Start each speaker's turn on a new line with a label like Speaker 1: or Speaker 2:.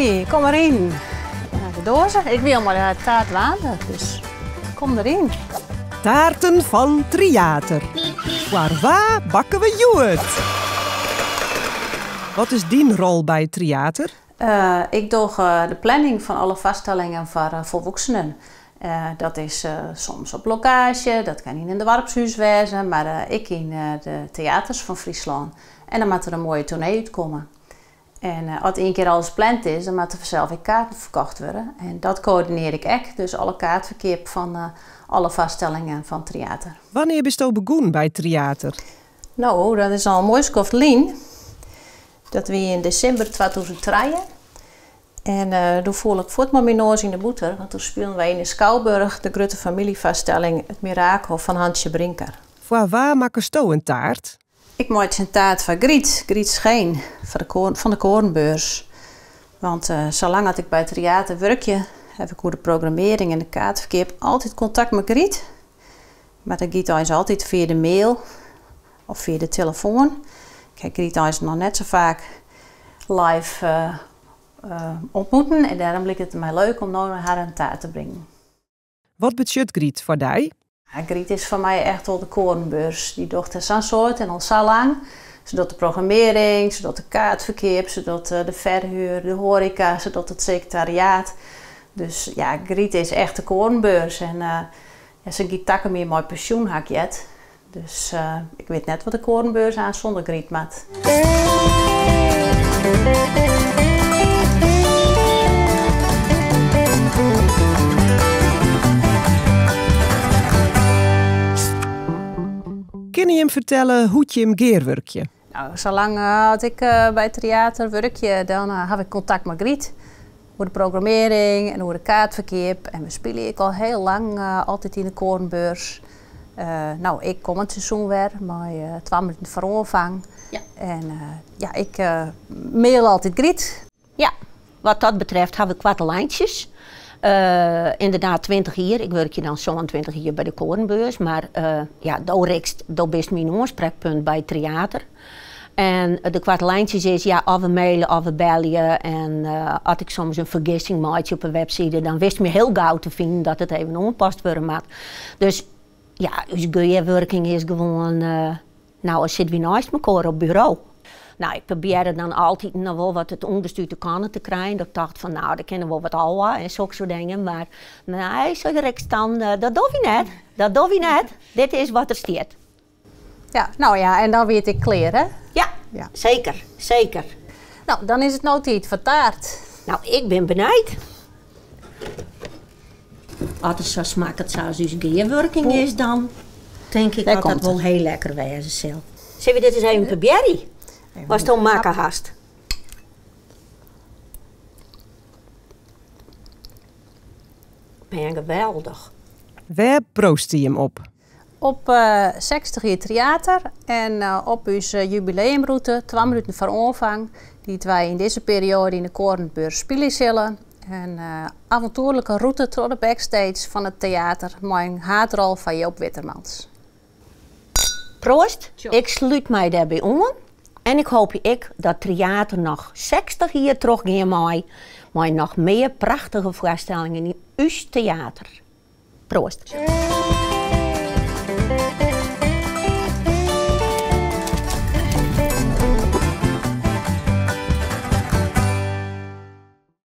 Speaker 1: Hoi, kom erin. De dozen. Ik wil maar de taart waanden, dus kom erin.
Speaker 2: Taarten van Triater. Waar bakken we joet? Wat is die rol bij Triater?
Speaker 1: Ik doe de planning van alle vaststellingen voor volwassenen. Dat is soms op locatie, dat kan in de dorpshuis wezen, maar ik in de theaters van Friesland. En dan moet er een mooie tournee uitkomen. En als één keer alles gepland is, dan moet er vanzelf weer kaarten verkocht worden. En dat coördineer ik ook, dus alle kaartverkeer van alle vaststellingen van Triater.
Speaker 2: Wanneer bist je begonnen bij Triater?
Speaker 1: Nou, dat is al een mooi skoftlien. Dat we in december 2003. En toen voel ik voort met mijn noos in de boeter, want toen speelden wij in de Schouwburg de grote familievaststelling Het Mirakel van Hansje Brinker.
Speaker 2: Voor waar maken je een taart?
Speaker 1: Ik maak een taart van Griet Scheen, van de Korenbeurs. Want zolang dat ik bij het theater werkje, heb ik hoe de programmering en de kaartverkeer altijd contact met Griet. Maar dat gaat ons altijd via de mail of via de telefoon. Kijk, Griet ons nog net zo vaak live ontmoeten. En daarom leek het mij leuk om nou naar haar een taart te brengen.
Speaker 2: Wat betekent Griet voor jou?
Speaker 1: Ja, Griet is voor mij echt wel de Korenbeurs. Die doet er zo'n soort en al zo lang. Ze doet de programmering, ze doet de kaartverkeer, ze doet de verhuur, de horeca, ze doet het secretariaat. Dus ja, Griet is echt de Korenbeurs. En ja, ze gaat takken meer mooi pensioen hakjet. Dus ik weet net wat de Korenbeurs aan zonder Griet maakt.
Speaker 2: Kun je hem vertellen hoe je hem geerwerkje?
Speaker 1: Nou, zolang als ik bij het theater werkje, dan heb ik contact met Griet. Hoe de programmering en hoe de kaartverkeer. En we spelen ik al heel lang altijd in de Korenbeurs. Nou, ik kom het seizoen weer, maar 2 minuten vooronvang.
Speaker 3: Ja.
Speaker 1: En ja, ik mail altijd Griet.
Speaker 3: Ja, wat dat betreft hebben we kwartelijntjes. Inderdaad 20 jaar. Ik werk je dan zo'n 20 jaar bij de Korenbeurs. Maar ja, dat is mijn oorspreekpunt bij het theater. En de kwartelijntjes is ja, of we mailen of we bellen. En als ik soms een vergissing maak op een website, dan wist me heel gauw te vinden dat het even onpast worden moet. Dus ja, dus geerwerking is gewoon, nou, als zitten we naast elkaar op bureau. Nou, ik probeerde dan altijd nog wel wat het onderstuur te kannen te krijgen. Dat ik dacht van, nou, dat kennen we wel wat ouder en zulke soort dingen. Maar nee, zo direct dan, dat doe je net. Dat doe je net. Dit is wat er staat.
Speaker 1: Ja, nou ja, en dan weet ik kleren.
Speaker 3: Ja, ja, zeker, zeker.
Speaker 1: Nou, dan is het nou tijd voor taart.
Speaker 3: Nou, ik ben benieuwd. Als het zo smaakt zoals dus geerwerking is, dan denk ik dat dat wel heel lekker wezen zal. Zullen we dit eens even proberen? Was het maken haast? Ben geweldig.
Speaker 2: Waar proost je hem op?
Speaker 1: Op 60 jaar theater en op onze jubileumroute 2 minuten voor onvang. Die wij in deze periode in de Korenbeurs spelen zullen. Een avontuurlijke route door de backstage van het theater met een haardrol van Joop Wittermans.
Speaker 3: Proost, ik sluit mij daarbij aan. En ik hoop dat theater nog 60 jaar terug gaat maar nog meer prachtige voorstellingen in uw theater. Proost.